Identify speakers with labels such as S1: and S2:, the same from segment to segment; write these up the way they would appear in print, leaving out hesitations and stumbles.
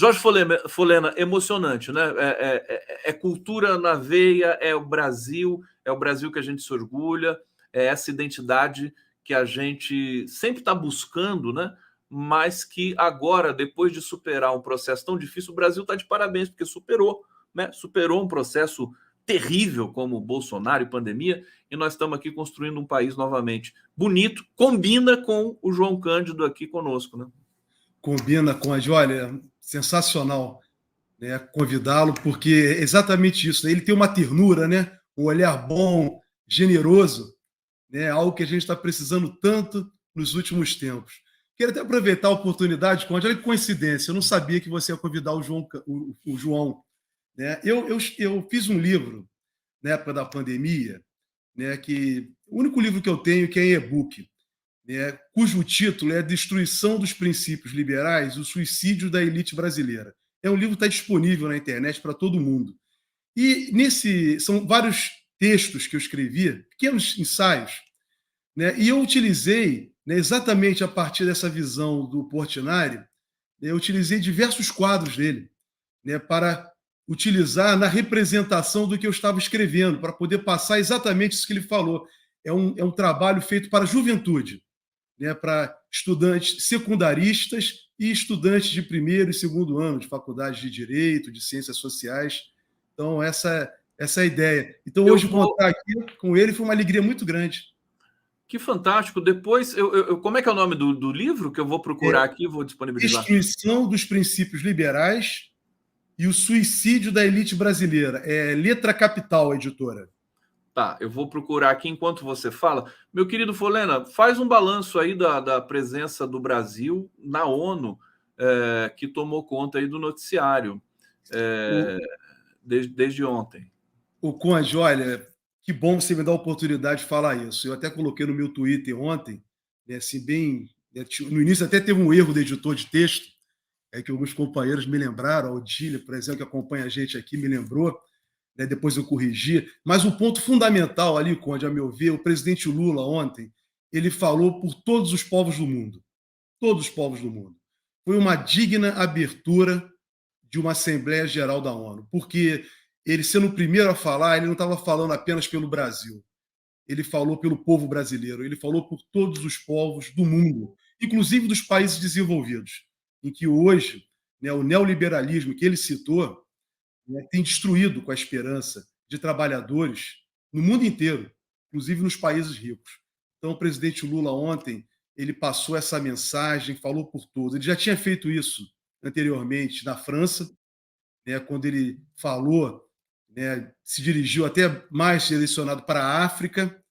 S1: Jorge Folena, emocionante, né? É cultura na veia, é o Brasil que a gente se orgulha, é essa identidade que a gente sempre está buscando, né? Mas que agora, depois de superar um processo tão difícil, o Brasil está de parabéns, porque superou, né? Superou um processo terrível como Bolsonaro e pandemia, e nós estamos aqui construindo um país novamente bonito, combina com o João Cândido aqui conosco, né?
S2: Combina com a olha, sensacional, né, convidá-lo, porque é exatamente isso, né? Ele tem uma ternura, né, um olhar bom, generoso, né, algo que a gente está precisando tanto nos últimos tempos. Quero até aproveitar a oportunidade, Conde, olha que coincidência, eu não sabia que você ia convidar o João. Né? Eu fiz um livro na época da pandemia, né, que o único livro que eu tenho que é em e-book, né, cujo título é Destruição dos Princípios Liberais, o Suicídio da Elite Brasileira. É um livro que está disponível na internet para todo mundo. E são vários textos que eu escrevi, pequenos ensaios, né, e eu utilizei, né, exatamente a partir dessa visão do Portinari, eu utilizei diversos quadros dele, né, para utilizar na representação do que eu estava escrevendo, para poder passar exatamente isso que ele falou. É um trabalho feito para a juventude, né, para estudantes secundaristas e estudantes de primeiro e segundo ano de faculdade de Direito, de Ciências Sociais. Então, essa é a ideia. Então, hoje, contar aqui com ele foi uma alegria muito grande.
S1: Que fantástico. Depois, como é que é o nome do livro? Que eu vou procurar aqui, vou disponibilizar.
S2: Destruição dos Princípios Liberais e o Suicídio da Elite Brasileira. É Letra Capital, editora.
S1: Tá, eu vou procurar aqui enquanto você fala. Meu querido Folena, faz um balanço aí da presença do Brasil na ONU, que tomou conta aí do noticiário desde ontem.
S2: O Conde, olha, que bom você me dar a oportunidade de falar isso. Eu até coloquei no meu Twitter ontem, né, assim, bem. No início até teve um erro do editor de texto, que alguns companheiros me lembraram, a Odília, por exemplo, que acompanha a gente aqui, me lembrou, né, depois eu corrigi. Mas o ponto fundamental ali, Conde, a meu ver, o presidente Lula ontem, ele falou por todos os povos do mundo. Todos os povos do mundo. Foi uma digna abertura de uma Assembleia Geral da ONU, porque ele, sendo o primeiro a falar, ele não estava falando apenas pelo Brasil. Ele falou pelo povo brasileiro, ele falou por todos os povos do mundo, inclusive dos países desenvolvidos, em que hoje, né, o neoliberalismo que ele citou, né, tem destruído com a esperança de trabalhadores no mundo inteiro, inclusive nos países ricos. Então, o presidente Lula ontem ele passou essa mensagem, falou por todos. Ele já tinha feito isso anteriormente na França, né, quando ele falou, né, se dirigiu até mais direcionado para a África,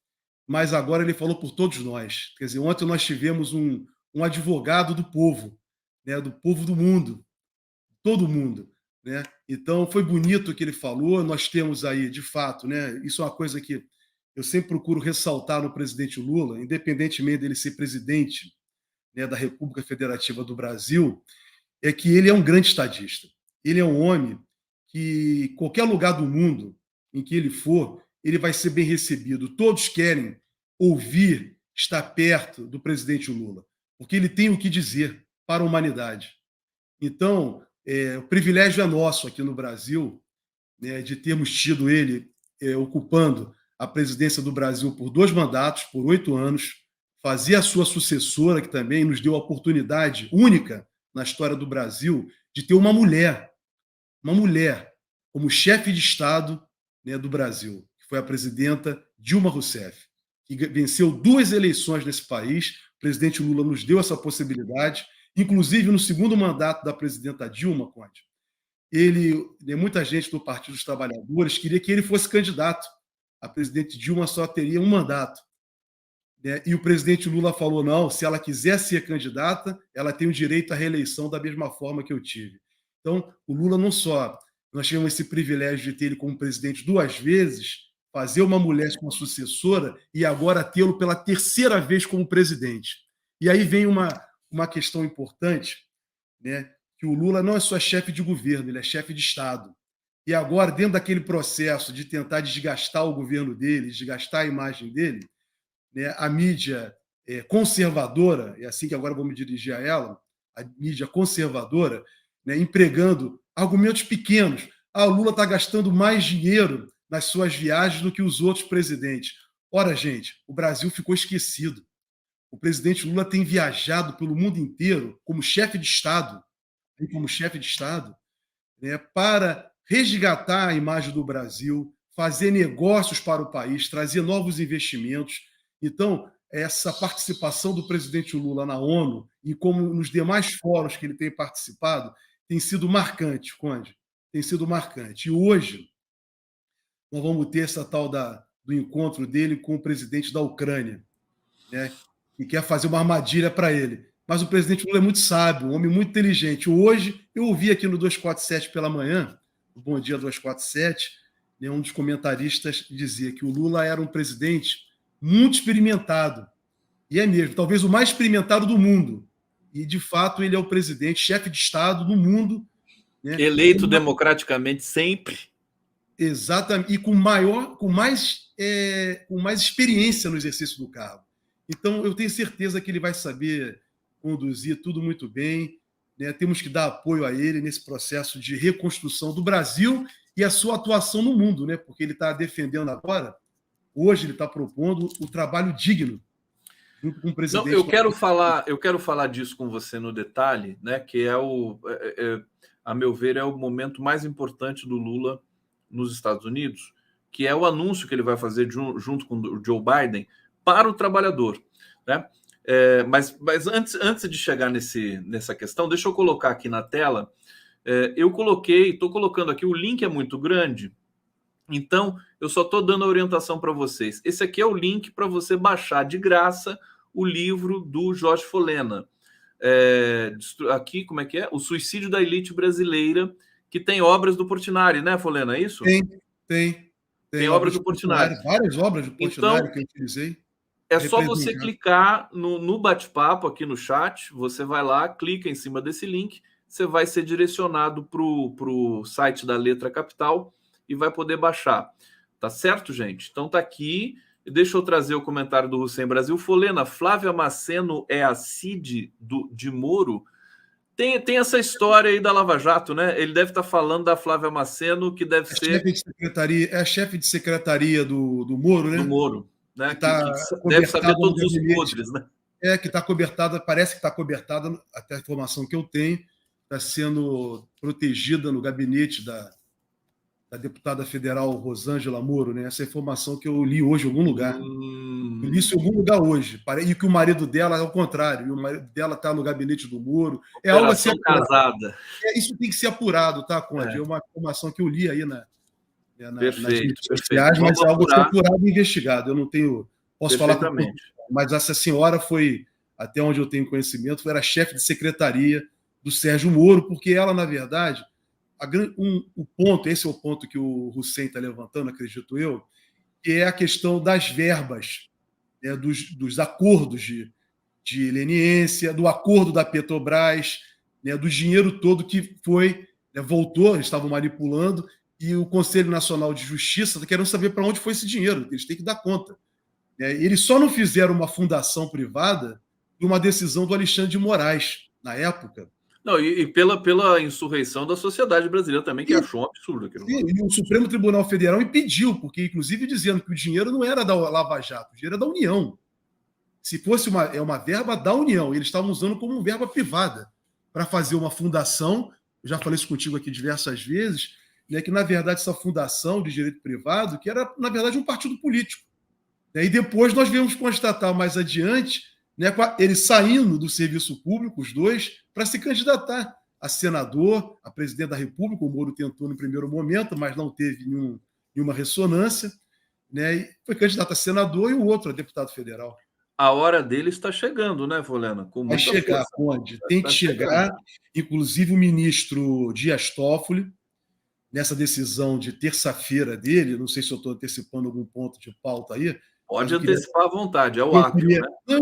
S2: mas agora ele falou por todos nós. Quer dizer, ontem nós tivemos um advogado do povo, né, do povo do mundo, todo mundo. Né? Então, foi bonito o que ele falou. Nós temos aí, de fato, né, isso é uma coisa que eu sempre procuro ressaltar no presidente Lula, independentemente dele ser presidente, né, da República Federativa do Brasil, é que ele é um grande estadista. Ele é um homem que, qualquer lugar do mundo em que ele for, ele vai ser bem recebido. Todos querem ouvir, estar perto do presidente Lula, porque ele tem o que dizer para a humanidade. Então, o privilégio é nosso aqui no Brasil, né, de termos tido ele ocupando a presidência do Brasil por 2 mandatos, por 8 anos, fazer a sua sucessora, que também nos deu a oportunidade única na história do Brasil de ter uma mulher como chefe de Estado, né, do Brasil, que foi a presidenta Dilma Rousseff, que venceu 2 eleições nesse país. O presidente Lula nos deu essa possibilidade, inclusive no segundo mandato da presidenta Dilma, Conde. Muita gente do Partido dos Trabalhadores queria que ele fosse candidato. A presidente Dilma só teria um mandato. Né? E o presidente Lula falou: não, se ela quiser ser candidata, ela tem o direito à reeleição da mesma forma que eu tive. Então, o Lula não só. Nós tivemos esse privilégio de ter ele como presidente 2 vezes, fazer uma mulher como sucessora e agora tê-lo pela 3ª vez como presidente. E aí vem uma questão importante, né? Que o Lula não é só chefe de governo, ele é chefe de Estado. E agora, dentro daquele processo de tentar desgastar o governo dele, desgastar a imagem dele, né, a mídia conservadora, é assim que agora vou me dirigir a ela, a mídia conservadora, né, empregando argumentos pequenos. O Lula está gastando mais dinheiro nas suas viagens do que os outros presidentes. Ora, gente, o Brasil ficou esquecido. O presidente Lula tem viajado pelo mundo inteiro como chefe de Estado, né, para resgatar a imagem do Brasil, fazer negócios para o país, trazer novos investimentos. Então, essa participação do presidente Lula na ONU e como nos demais fóruns que ele tem participado tem sido marcante, Conde, tem sido marcante. E hoje nós vamos ter essa tal do encontro dele com o presidente da Ucrânia, né, que quer fazer uma armadilha para ele. Mas o presidente Lula é muito sábio, um homem muito inteligente. Hoje, eu ouvi aqui no 247 pela manhã, no Bom Dia 247, né, um dos comentaristas dizia que o Lula era um presidente muito experimentado. E é mesmo, talvez o mais experimentado do mundo. E, de fato, ele é o presidente, chefe de Estado no mundo.
S1: Né, eleito democraticamente sempre.
S2: Exatamente, e com mais experiência no exercício do cargo. Então, eu tenho certeza que ele vai saber conduzir tudo muito bem, né? Temos que dar apoio a ele nesse processo de reconstrução do Brasil e a sua atuação no mundo, né? Porque ele está defendendo agora, hoje ele está propondo o trabalho digno junto com o presidente.
S1: Não, eu quero falar disso com você no detalhe, né? Que a meu ver, é o momento mais importante do Lula nos Estados Unidos, que é o anúncio que ele vai fazer junto com o Joe Biden para o trabalhador, né? Mas antes de chegar nessa questão, deixa eu colocar aqui na tela. Estou colocando aqui, o link é muito grande, então eu só estou dando a orientação para vocês. Esse aqui é o link para você baixar de graça o livro do Jorge Folena. Aqui, como é que é? O Suicídio da Elite Brasileira, que tem obras do Portinari, né, Folena? É isso?
S2: Tem
S1: obras do Portinari.
S2: Várias obras do Portinari que eu utilizei.
S1: É só você clicar no bate-papo aqui no chat, você vai lá, clica em cima desse link, você vai ser direcionado para o site da Letra Capital e vai poder baixar. Tá certo, gente? Então tá aqui. Deixa eu trazer o comentário do Hussein Brasil. Folena, Flávia Maceno é a Cid de Moro? Tem essa história aí da Lava Jato, né? Ele deve estar falando da Flávia Maceno, que deve ser...
S2: a chefe de secretaria do Moro, né?
S1: Do Moro, né?
S2: Que
S1: deve saber todos os podres, né?
S2: Que está cobertada, parece que está cobertada, até a informação que eu tenho, está sendo protegida no gabinete da deputada federal Rosângela Moro, né? Essa informação que eu li hoje em algum lugar. Eu li isso em algum lugar hoje. E que o marido dela é ao contrário, e o marido dela está no gabinete do Moro. É algo assim.
S1: Casada.
S2: Isso tem que ser apurado, tá, Conde? É uma informação que eu li aí nas
S1: redes
S2: sociais, mas é algo apurado e investigado. Eu não tenho. Posso falar com você, mas essa senhora foi, até onde eu tenho conhecimento, era chefe de secretaria do Sérgio Moro, porque ela, na verdade. Esse é o ponto que o Hussein está levantando, acredito eu, que é a questão das verbas, né, dos acordos de leniência, do acordo da Petrobras, né, do dinheiro todo que foi, né, voltou, eles estavam manipulando, e o Conselho Nacional de Justiça está querendo saber para onde foi esse dinheiro, eles têm que dar conta. Eles só não fizeram uma fundação privada de uma decisão do Alexandre de Moraes, na época.
S1: Não, e pela insurreição da sociedade brasileira também, que achou um absurdo aquilo.
S2: Sim, e o Supremo Tribunal Federal impediu, porque, inclusive, dizendo que o dinheiro não era da Lava Jato, o dinheiro era da União. Se fosse uma verba da União, eles estavam usando como verba privada para fazer uma fundação, eu já falei isso contigo aqui diversas vezes, né, que, na verdade, essa fundação de direito privado, que era, na verdade, um partido político. E depois nós viemos constatar mais adiante, né, ele saindo do serviço público, os dois, para se candidatar a senador, a presidente da República. O Moro tentou no primeiro momento, mas não teve nenhuma ressonância, né, e foi candidato a senador e o outro a deputado federal.
S1: A hora dele está chegando, né, Folena?
S2: Vai chegar, Conde. Tem que chegar. Inclusive o ministro Dias Toffoli, nessa decisão de terça-feira dele, não sei se eu estou antecipando algum ponto de pauta aí.
S1: Pode antecipar à vontade, é o Acre, né?
S2: Eu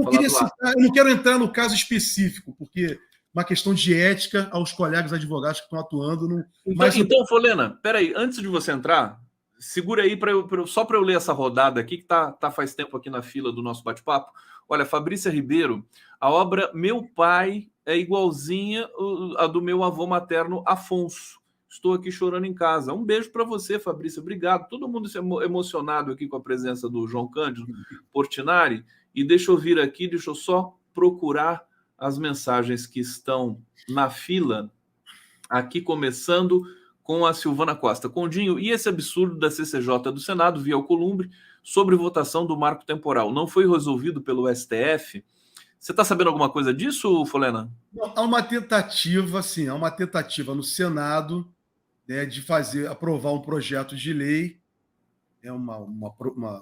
S2: não quero entrar no caso específico, porque uma questão de ética aos colegas advogados que estão atuando.
S1: Então, Folena, peraí, antes de você entrar, segura aí só para eu ler essa rodada aqui, que tá faz tempo aqui na fila do nosso bate-papo. Olha, Fabrícia Ribeiro, a obra Meu Pai é igualzinha a do meu avô materno, Afonso. Estou aqui chorando em casa. Um beijo para você, Fabrícia. Obrigado. Todo mundo emocionado aqui com a presença do João Cândido Portinari. E deixa eu vir aqui, deixa eu só procurar as mensagens que estão na fila. Aqui começando com a Silvana Costa. Condinho, e esse absurdo da CCJ do Senado, via Alcolumbre, sobre votação do marco temporal? Não foi resolvido pelo STF? Você está sabendo alguma coisa disso, Folena?
S2: Há uma tentativa, sim, há uma tentativa no Senado, né, de aprovar um projeto de lei, uma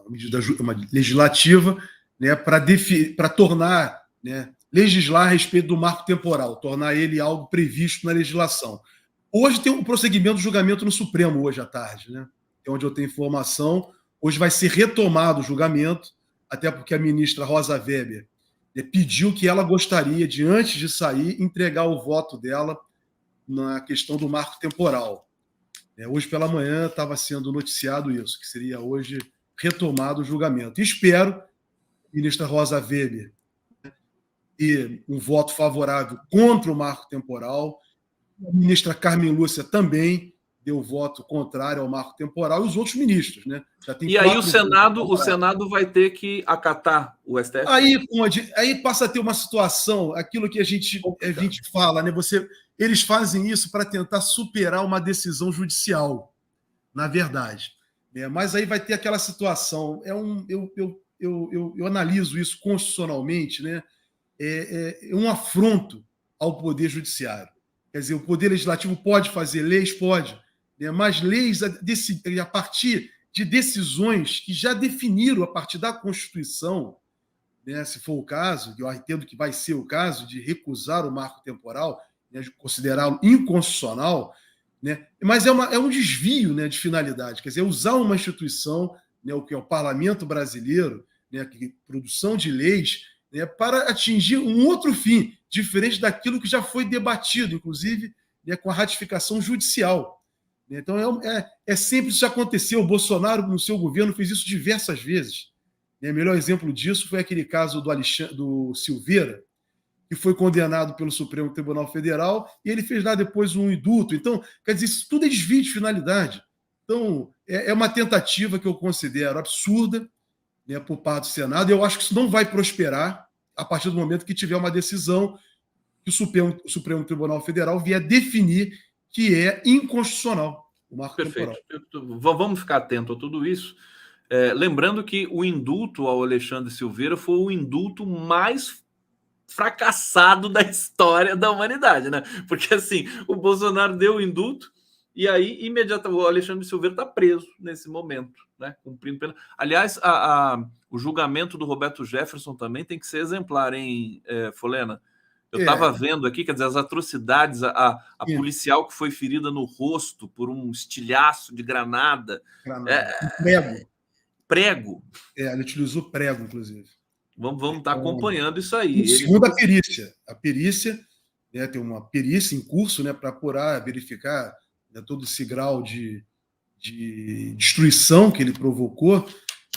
S2: medida legislativa, né, para tornar, né, legislar a respeito do marco temporal, tornar ele algo previsto na legislação. Hoje tem um prosseguimento do julgamento no Supremo, hoje à tarde, né? É onde eu tenho informação. Hoje vai ser retomado o julgamento, até porque a ministra Rosa Weber, né, pediu que ela gostaria de, antes de sair, entregar o voto dela na questão do marco temporal. Hoje pela manhã estava sendo noticiado isso, que seria hoje retomado o julgamento. E espero, ministra Rosa Weber, ter um voto favorável contra o marco temporal. A ministra Carmen Lúcia também deu voto contrário ao marco temporal, e os outros ministros, né?
S1: Já tem e aí o Senado vai ter que acatar o STF?
S2: Aí passa a ter uma situação, aquilo que a gente fala, né? Eles fazem isso para tentar superar uma decisão judicial, na verdade. Mas aí vai ter aquela situação. Eu analiso isso constitucionalmente, né? É um afronto ao Poder Judiciário. Quer dizer, o Poder Legislativo pode fazer leis? Pode, né? Mas leis a partir de decisões que já definiram, a partir da Constituição, né, se for o caso, eu entendo que vai ser o caso, de recusar o marco temporal, né, de considerá-lo inconstitucional, né? Mas é um desvio, né, de finalidade, quer dizer, usar uma instituição, né, o que é o Parlamento Brasileiro, né, que produção de leis, né, para atingir um outro fim, diferente daquilo que já foi debatido, inclusive, né, com a ratificação judicial. Então, sempre isso aconteceu. O Bolsonaro, no seu governo, fez isso diversas vezes. O melhor exemplo disso foi aquele caso do Silveira, que foi condenado pelo Supremo Tribunal Federal, e ele fez lá depois um indulto. Então, quer dizer, isso tudo é desvio de finalidade. Então, é uma tentativa que eu considero absurda, né, por parte do Senado. Eu acho que isso não vai prosperar a partir do momento que tiver uma decisão que o Supremo Tribunal Federal vier definir que é inconstitucional o marco temporal.
S1: Perfeito. Vamos ficar atento a tudo isso. Lembrando que o indulto ao Alexandre Silveira foi o indulto mais fracassado da história da humanidade, né? Porque assim, o Bolsonaro deu o indulto e aí imediatamente o Alexandre Silveira está preso nesse momento, né? Cumprindo pena. Aliás, o julgamento do Roberto Jefferson também tem que ser exemplar, hein, Folena? Eu estava vendo aqui, quer dizer, as atrocidades, a policial que foi ferida no rosto por um estilhaço de granada. Prego.
S2: Ele utilizou prego, inclusive.
S1: Vamos estar acompanhando isso aí.
S2: Segundo a perícia. A perícia, né, tem uma perícia em curso, né, para apurar, verificar, né, todo esse grau de destruição que ele provocou,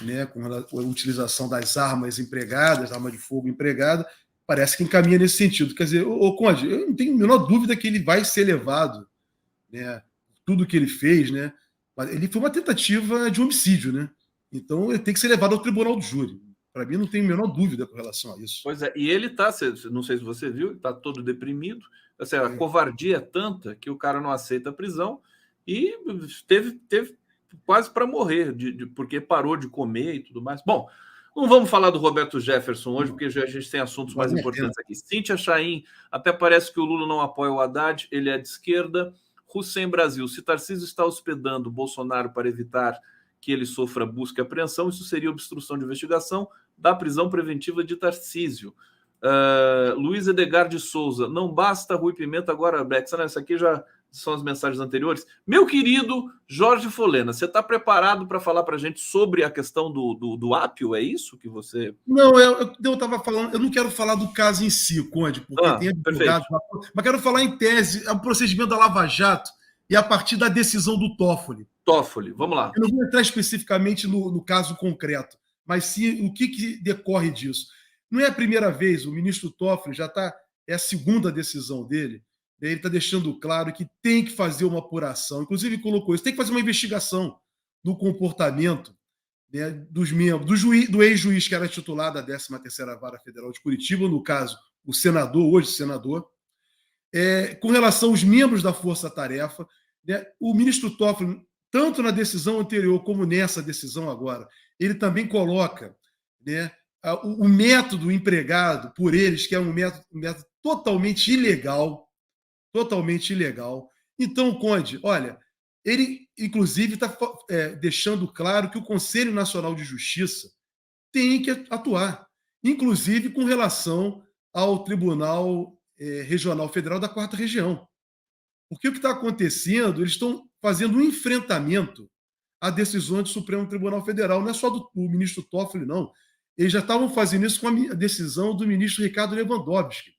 S2: né, com a utilização das armas empregadas, arma de fogo empregada. Parece que encaminha nesse sentido. Quer dizer, Conde, eu não tenho a menor dúvida que ele vai ser levado, né, tudo que ele fez, né? Mas ele foi uma tentativa de homicídio, né? Então ele tem que ser levado ao tribunal do júri. Para mim, não tenho a menor dúvida com relação a isso.
S1: Pois é, e ele está, não sei se você viu, ele está todo deprimido. Assim, a covardia é tanta que o cara não aceita a prisão e teve quase para morrer, porque parou de comer e tudo mais. Bom, não vamos falar do Roberto Jefferson hoje, porque a gente tem assuntos mais importantes aqui. Cíntia Chaim, até parece que o Lula não apoia o Haddad, ele é de esquerda. Hussein Brasil, se Tarcísio está hospedando Bolsonaro para evitar que ele sofra busca e apreensão, isso seria obstrução de investigação da prisão preventiva de Tarcísio. Luiz Edgar de Souza, não basta Rui Pimenta, agora Bex. Essa aqui já são as mensagens anteriores. Meu querido Jorge Folena, você está preparado para falar para a gente sobre a questão do Apio? É isso que você...
S2: Não, eu estava falando, eu não quero falar do caso em si, Conde, porque tem advogado, mas quero falar em tese, é um procedimento da Lava Jato e a partir da decisão do Toffoli.
S1: Vamos lá.
S2: Eu não vou entrar especificamente no caso concreto, mas sim o que decorre disso. não é a primeira vez, o ministro Toffoli já está, é a segunda decisão dele, ele está deixando claro que tem que fazer uma apuração, inclusive colocou isso, tem que fazer uma investigação do comportamento, né, dos membros, do ex-juiz que era titular da 13ª Vara Federal de Curitiba, no caso, o senador, hoje senador, com relação aos membros da Força Tarefa, né, o ministro Toffoli, tanto na decisão anterior como nessa decisão agora, ele também coloca, né, o método empregado por eles, que é um método totalmente ilegal, totalmente ilegal. Então, Conde, olha, ele, inclusive, está deixando claro que o Conselho Nacional de Justiça tem que atuar, inclusive com relação ao Tribunal Regional Federal da 4ª Região. Porque o que está acontecendo, eles estão fazendo um enfrentamento a decisões do Supremo Tribunal Federal. Não é só do ministro Toffoli, não. Eles já estavam fazendo isso com a decisão do ministro Ricardo Lewandowski.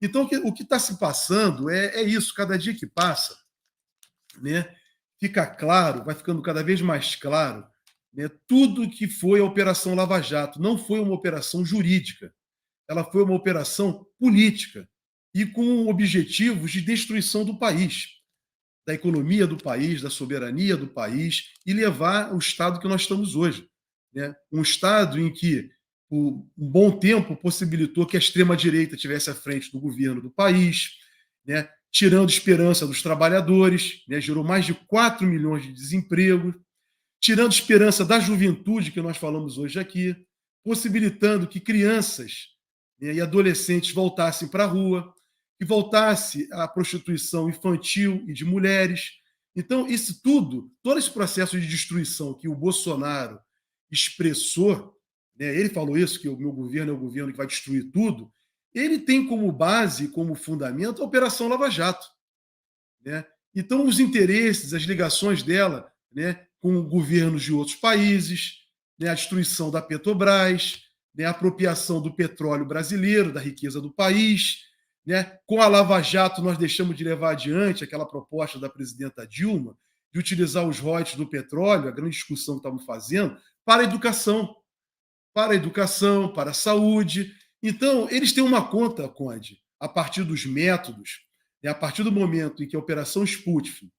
S2: Então, o que está se passando é isso. Cada dia que passa, né, fica claro, vai ficando cada vez mais claro, né, tudo que foi a Operação Lava Jato. Não foi uma operação jurídica. Ela foi uma operação política e com objetivos de destruição do país, da economia do país, da soberania do país e levar o estado que nós estamos hoje, né? Um estado em que um bom tempo possibilitou que a extrema-direita tivesse à frente do governo do país, né? Tirando esperança dos trabalhadores, né? Gerou mais de 4 milhões de desempregos, tirando esperança da juventude, que nós falamos hoje aqui, possibilitando que crianças, né, e adolescentes voltassem para a rua, que voltasse a prostituição infantil e de mulheres. Então, isso tudo, todo esse processo de destruição que o Bolsonaro expressou, né, ele falou isso, que o meu governo é o governo que vai destruir tudo, ele tem como base, como fundamento, a Operação Lava Jato. Né? Então, os interesses, as ligações dela, né, com governos de outros países, né, a destruição da Petrobras, né, a apropriação do petróleo brasileiro, da riqueza do país, né? Com a Lava Jato, nós deixamos de levar adiante aquela proposta da presidenta Dilma de utilizar os royalties do petróleo, a grande discussão que estamos fazendo, para a educação, para a saúde. Então, eles têm uma conta, Conde, a partir dos métodos, né, a partir do momento em que a Operação Sputnik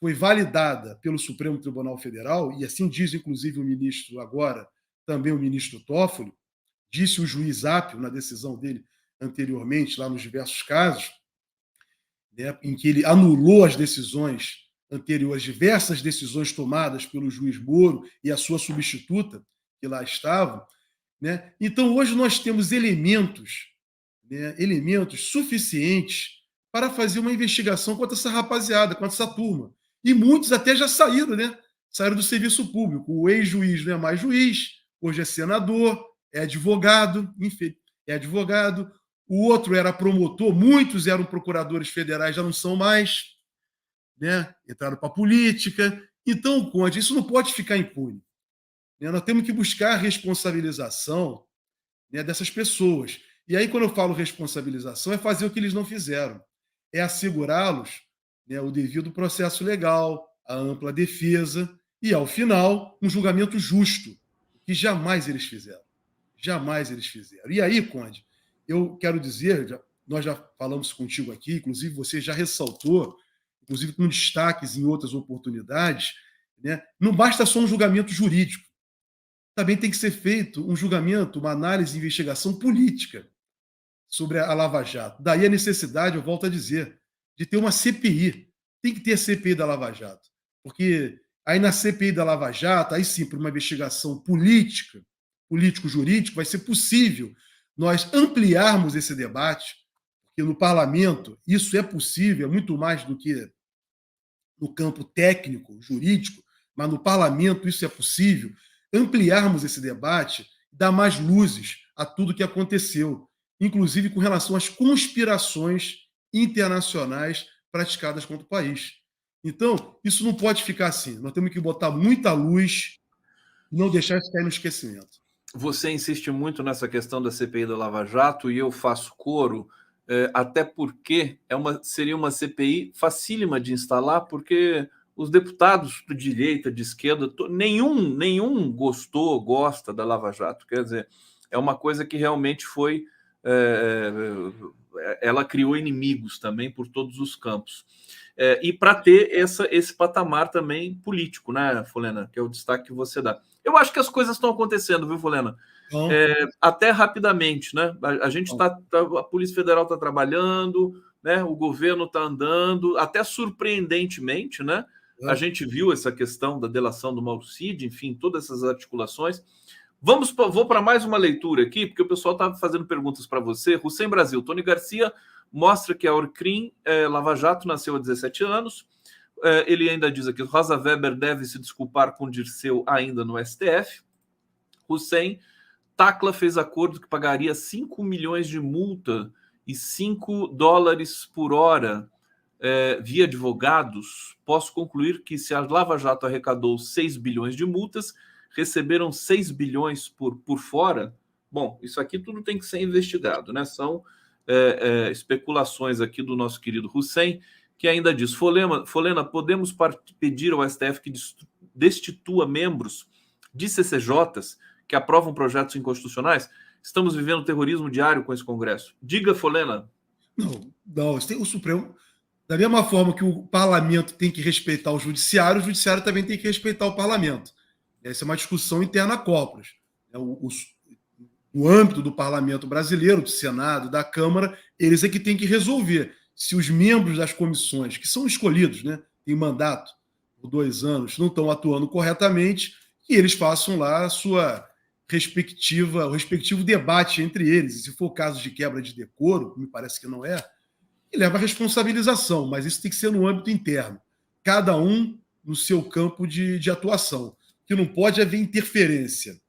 S2: foi validada pelo Supremo Tribunal Federal, e assim diz, inclusive, o ministro agora, também o ministro Toffoli, disse o juiz Apio na decisão dele anteriormente, lá nos diversos casos, né, em que ele anulou as decisões anteriores, diversas decisões tomadas pelo juiz Moro e a sua substituta, que lá estavam. Né? Então, hoje nós temos elementos, né, elementos suficientes para fazer uma investigação contra essa rapaziada, contra essa turma. E muitos até já saíram, né? Saíram do serviço público. O ex-juiz não é mais juiz, hoje é senador, é advogado, enfim, é advogado. O outro era promotor, muitos eram procuradores federais, já não são mais, né? Entraram para a política. Então, Conde, isso não pode ficar impune. Né? Nós temos que buscar a responsabilização, né, dessas pessoas. E aí, quando eu falo responsabilização, é fazer o que eles não fizeram. É assegurá-los, né, o devido processo legal, a ampla defesa e, ao final, um julgamento justo, que jamais eles fizeram. Jamais eles fizeram. E aí, Conde, eu quero dizer, nós já falamos contigo aqui, inclusive você já ressaltou, inclusive com destaques em outras oportunidades, né, não basta só um julgamento jurídico. Também tem que ser feito um julgamento, uma análise e investigação política sobre a Lava Jato. Daí a necessidade, eu volto a dizer, de ter uma CPI. Tem que ter a CPI da Lava Jato. Porque aí na CPI da Lava Jato, aí sim, por uma investigação política, político-jurídico, vai ser possível nós ampliarmos esse debate, porque no parlamento isso é possível, é muito mais do que no campo técnico, jurídico, mas no parlamento isso é possível, ampliarmos esse debate, dar mais luzes a tudo que aconteceu, inclusive com relação às conspirações internacionais praticadas contra o país. Então, isso não pode ficar assim. Nós temos que botar muita luz e não deixar isso cair no esquecimento.
S1: Você insiste muito nessa questão da CPI da Lava Jato e eu faço coro, até porque seria uma CPI facílima de instalar, porque os deputados de direita, de esquerda, nenhum gosta da Lava Jato. Quer dizer, é uma coisa que realmente foi. Ela criou inimigos também por todos os campos. E para ter esse patamar também político, né, Folena, que é o destaque que você dá. Eu acho que as coisas estão acontecendo, viu, Folena?
S2: Então,
S1: Até rapidamente, né? A gente
S2: então,
S1: a Polícia Federal está trabalhando, né? O governo está andando, até surpreendentemente, né? A
S2: né?
S1: gente viu essa questão da delação do Mauro Cid, enfim, todas essas articulações. Vou para mais uma leitura aqui, porque o pessoal está fazendo perguntas para você. Hussein Brasil, Tony Garcia mostra que a Orcrim Lava Jato nasceu há 17 anos. Ele ainda diz aqui: Rosa Weber deve se desculpar com Dirceu ainda no STF. Hussein, Tacla fez acordo que pagaria 5 milhões de multa e $5 por hora via advogados. Posso concluir que se a Lava Jato arrecadou 6 bilhões de multas, receberam 6 bilhões por fora. Bom, isso aqui tudo tem que ser investigado, né? São especulações aqui do nosso querido Hussein, que ainda diz: Folena, podemos pedir ao STF que destitua membros de CCJs que aprovam projetos inconstitucionais? Estamos vivendo terrorismo diário com esse Congresso. Diga, Folena.
S2: Não, o Supremo, da mesma forma que o parlamento tem que respeitar o judiciário também tem que respeitar o parlamento. Essa é uma discussão interna corporis. O âmbito do parlamento brasileiro, do Senado, da Câmara, eles é que têm que resolver se os membros das comissões, que são escolhidos, né, têm mandato por 2 anos, não estão atuando corretamente, que eles façam lá a sua o respectivo debate entre eles. E se for caso de quebra de decoro, me parece que não é, e leva a responsabilização, mas isso tem que ser no âmbito interno. Cada um no seu campo de atuação. O que não pode haver interferência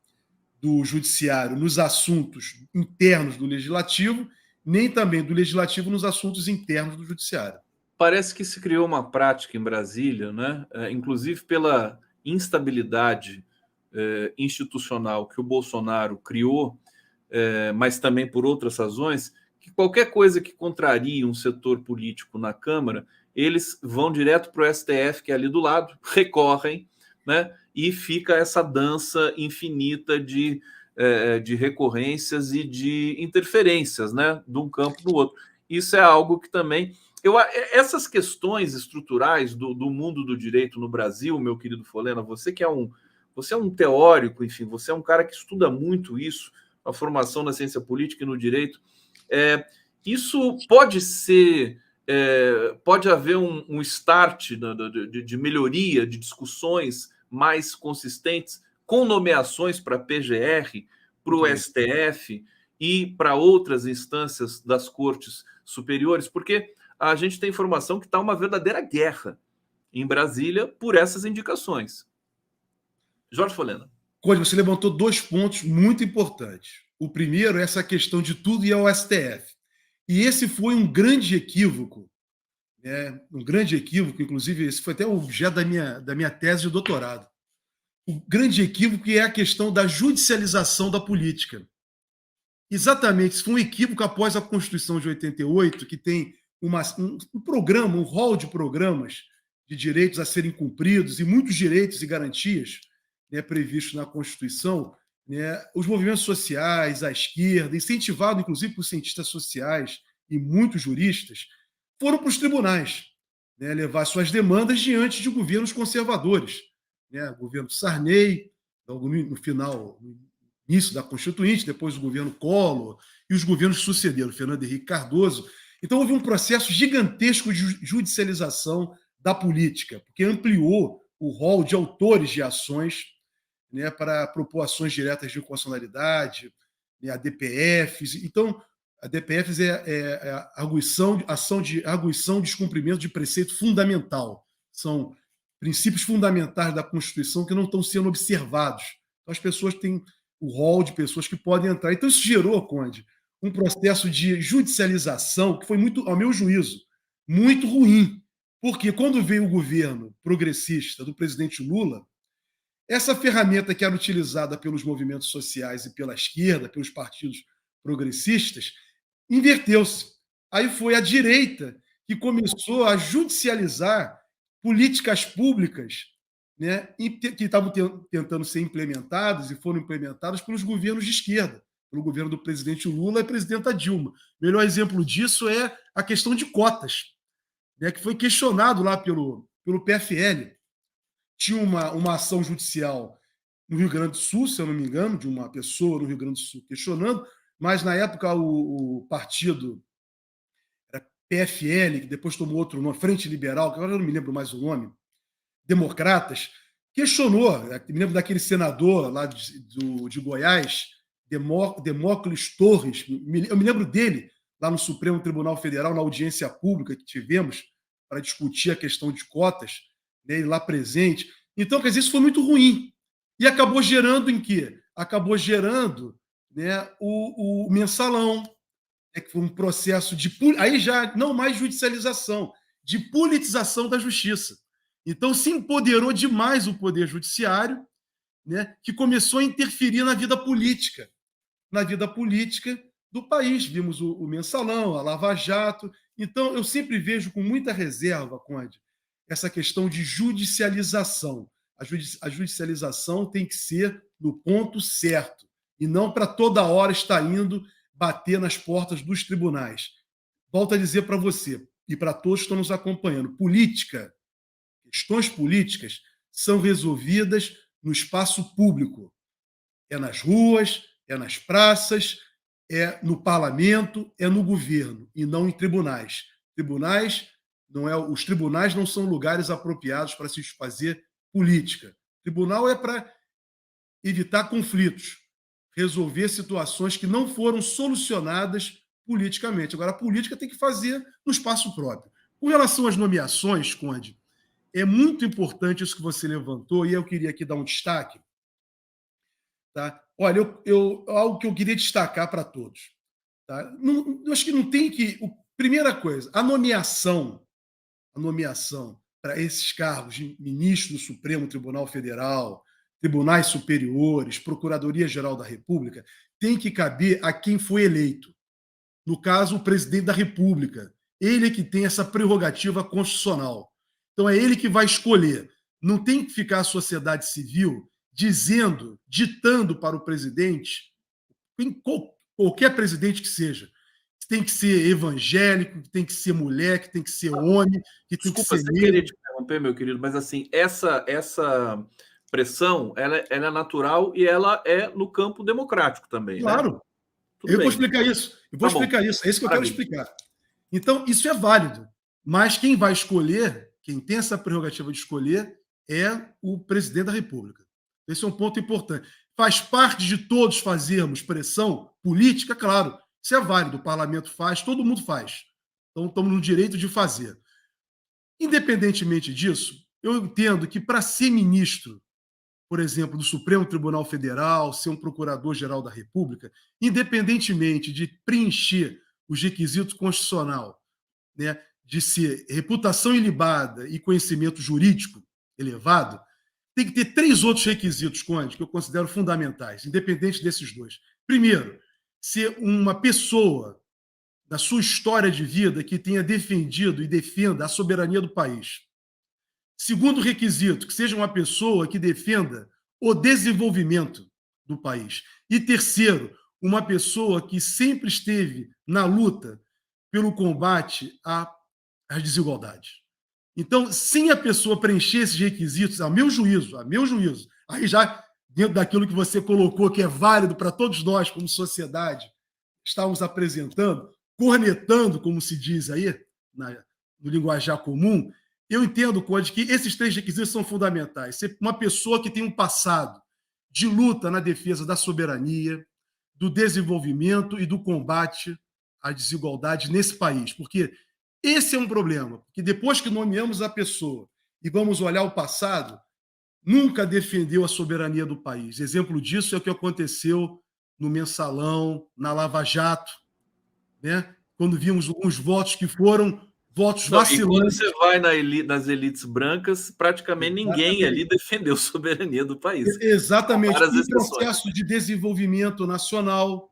S2: do judiciário nos assuntos internos do legislativo, nem também do legislativo nos assuntos internos do judiciário.
S1: Parece que se criou uma prática em Brasília, né? Inclusive pela instabilidade institucional que o Bolsonaro criou, mas também por outras razões, que qualquer coisa que contrarie um setor político na Câmara, eles vão direto para o STF, que é ali do lado, recorrem, né? E fica essa dança infinita de recorrências e de interferências, né? De um campo no outro. Isso é algo que também essas questões estruturais do mundo do direito no Brasil, meu querido Folena, você é um teórico, enfim, você é um cara que estuda muito isso, a formação na ciência política e no direito. Isso pode ser, pode haver um start de melhoria, de discussões mais consistentes, com nomeações para a PGR, para o STF e para outras instâncias das cortes superiores, porque a gente tem informação que está uma verdadeira guerra em Brasília por essas indicações. Jorge Folena.
S2: Conde, você levantou 2 pontos muito importantes. O primeiro é essa questão de tudo ir ao STF. E esse foi um grande equívoco, né? Um grande equívoco, inclusive, esse foi até o objeto da minha tese de doutorado. O grande equívoco é a questão da judicialização da política. Exatamente, isso foi um equívoco após a Constituição de 88, que tem um programa, um rol de programas de direitos a serem cumpridos e muitos direitos e garantias, né, previstos na Constituição. Né, os movimentos sociais, a esquerda, incentivado inclusive por cientistas sociais e muitos juristas, foram para os tribunais, né, levar suas demandas diante de governos conservadores. Né, o governo Sarney, no final, no início da Constituinte, depois o governo Collor e os governos que sucederam, Fernando Henrique Cardoso. Então houve um processo gigantesco de judicialização da política, porque ampliou o rol de autores de ações, né, para propor ações diretas de inconstitucionalidade, né, a DPFs. Então, a DPFs é a ação de arguição de descumprimento de preceito fundamental. São princípios fundamentais da Constituição que não estão sendo observados. Então, as pessoas têm o rol de pessoas que podem entrar. Então, isso gerou, Conde, um processo de judicialização que foi muito, ao meu juízo, muito ruim. Porque quando veio o governo progressista do presidente Lula, essa ferramenta que era utilizada pelos movimentos sociais e pela esquerda, pelos partidos progressistas, inverteu-se. Aí foi a direita que começou a judicializar políticas públicas, né, que estavam tentando ser implementadas e foram implementadas pelos governos de esquerda. pelo governo do presidente Lula e presidenta Dilma. O melhor exemplo disso é a questão de cotas, né, que foi questionado lá pelo PFL. Tinha uma ação judicial no Rio Grande do Sul, se eu não me engano, de uma pessoa no Rio Grande do Sul questionando, mas na época o partido era PFL, que depois tomou outro nome, Frente Liberal, que agora eu não me lembro mais o nome, Democratas, questionou, me lembro daquele senador lá de Goiás, Demócles Torres, eu me lembro dele lá no Supremo Tribunal Federal, na audiência pública que tivemos para discutir a questão de cotas, né, ele lá presente. Então, quer dizer, isso foi muito ruim. E acabou gerando em quê? Acabou gerando, né, o mensalão, né, que foi um processo de. Aí já não mais judicialização, de politização da justiça. Então, se empoderou demais o Poder Judiciário, né, que começou a interferir na vida política do país. Vimos o mensalão, a Lava Jato. Então, eu sempre vejo com muita reserva, Conde, essa questão de judicialização. A judicialização tem que ser no ponto certo e não para toda hora estar indo bater nas portas dos tribunais. Volto a dizer para você e para todos que estão nos acompanhando: questões políticas são resolvidas no espaço público. É nas ruas, é nas praças, é no parlamento, é no governo, e não em tribunais. Os tribunais não são lugares apropriados para se fazer política. Tribunal é para evitar conflitos, resolver situações que não foram solucionadas politicamente. Agora, a política tem que fazer no espaço próprio. Com relação às nomeações, Conde, é muito importante isso que você levantou, e eu queria aqui dar um destaque. Tá? Olha, algo que eu queria destacar para todos. Tá? Eu acho que não tem que. Primeira coisa, a nomeação para esses cargos de ministro do Supremo Tribunal Federal, tribunais superiores, Procuradoria-Geral da República, tem que caber a quem foi eleito. No caso, o presidente da República. Ele é que tem essa prerrogativa constitucional. Então, é ele que vai escolher. Não tem que ficar a sociedade civil ditando para o presidente, qualquer presidente que seja, que tem que ser evangélico, que tem que ser mulher, que tem que ser homem, que tem que ser
S1: Desculpa, queria te interromper, meu querido, mas assim, essa pressão, ela é natural e ela é no campo democrático também, né?
S2: Claro.
S1: Tudo
S2: Eu vou
S1: bem.
S2: explicar isso.
S1: Tá bom.
S2: É isso que eu quero explicar. Então, isso é válido. Mas quem vai escolher, quem tem essa prerrogativa de escolher, é o presidente da República. Esse é um ponto importante. Faz parte de todos fazermos pressão política, claro. Isso é válido. O parlamento faz, todo mundo faz. Então, estamos no direito de fazer. Independentemente disso, eu entendo que para ser ministro, por exemplo, do Supremo Tribunal Federal, ser um procurador-geral da República, independentemente de preencher os requisitos constitucional, né, de ser reputação ilibada e conhecimento jurídico elevado, tem que ter 3 outros requisitos, Conde, que eu considero fundamentais, independente desses 2. Primeiro, ser uma pessoa da sua história de vida que tenha defendido e defenda a soberania do país. Segundo requisito, que seja uma pessoa que defenda o desenvolvimento do país. E terceiro, uma pessoa que sempre esteve na luta pelo combate às desigualdades. Então, sem a pessoa preencher esses requisitos, a meu juízo, aí já dentro daquilo que você colocou, que é válido para todos nós, como sociedade, estamos apresentando, cornetando, como se diz aí, no linguajar comum, eu entendo, Conde, que esses 3 requisitos são fundamentais. Ser uma pessoa que tem um passado de luta na defesa da soberania, do desenvolvimento e do combate à desigualdade nesse país. Porque esse é um problema. Porque depois que nomeamos a pessoa e vamos olhar o passado, nunca defendeu a soberania do país. Exemplo disso é o que aconteceu no Mensalão, na Lava Jato, né? Quando vimos alguns votos que foram votos vacilantes. E quando
S1: você vai nas elites brancas, praticamente ninguém ali defendeu a soberania do país.
S2: Exatamente. Um processo de desenvolvimento nacional.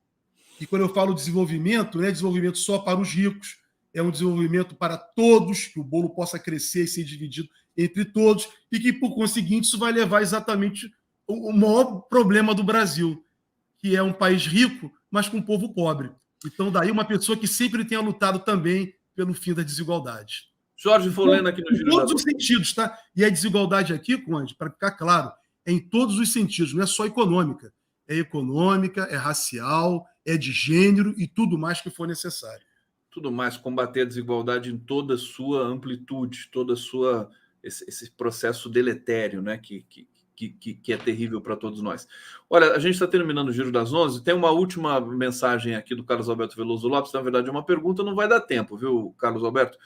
S2: E quando eu falo desenvolvimento, não é desenvolvimento só para os ricos, é um desenvolvimento para todos, que o bolo possa crescer e ser dividido entre todos, e que, por conseguinte, isso vai levar exatamente o maior problema do Brasil, que é um país rico, mas com um povo pobre. Então, daí uma pessoa que sempre tenha lutado também pelo fim da desigualdade.
S1: Jorge Folena aqui no
S2: Em
S1: Giro
S2: todos
S1: da
S2: os sentidos, tá? E a desigualdade aqui, Conde, para ficar claro, é em todos os sentidos, não é só econômica. É econômica, é racial, é de gênero e tudo mais que for necessário.
S1: Tudo mais, combater a desigualdade em toda a sua amplitude, toda a sua esse processo deletério, né, que é terrível para todos nós. Olha, a gente está terminando o Giro das 11, tem uma última mensagem aqui do Carlos Alberto Veloso Lopes, na verdade é uma pergunta, não vai dar tempo, viu, Carlos Alberto?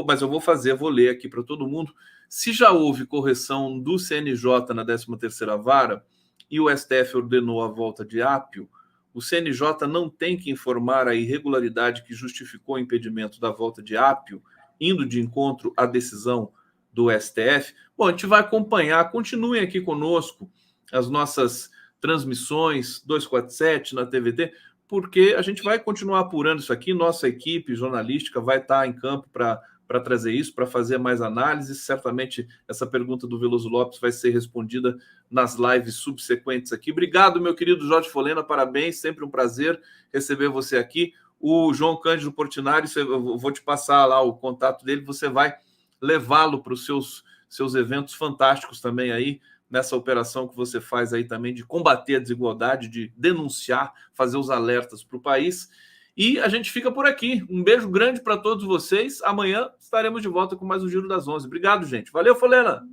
S1: Mas eu vou ler aqui para todo mundo. Se já houve correção do CNJ na 13ª Vara e o STF ordenou a volta de Apio, o CNJ não tem que informar a irregularidade que justificou o impedimento da volta de Apio, indo de encontro à decisão do STF. Bom, a gente vai acompanhar, continuem aqui conosco as nossas transmissões 247 na TVT, porque a gente vai continuar apurando isso aqui, nossa equipe jornalística vai estar em campo para trazer isso, para fazer mais análises. Certamente essa pergunta do Veloso Lopes vai ser respondida nas lives subsequentes aqui. Obrigado, meu querido Jorge Folena, parabéns, sempre um prazer receber você aqui. O João Cândido Portinari, eu vou te passar lá o contato dele, você vai levá-lo para os seus eventos fantásticos também aí, nessa operação que você faz aí também de combater a desigualdade, de denunciar, fazer os alertas para o país. E a gente fica por aqui. Um beijo grande para todos vocês. Amanhã estaremos de volta com mais um Giro das 11. Obrigado, gente. Valeu, Folena!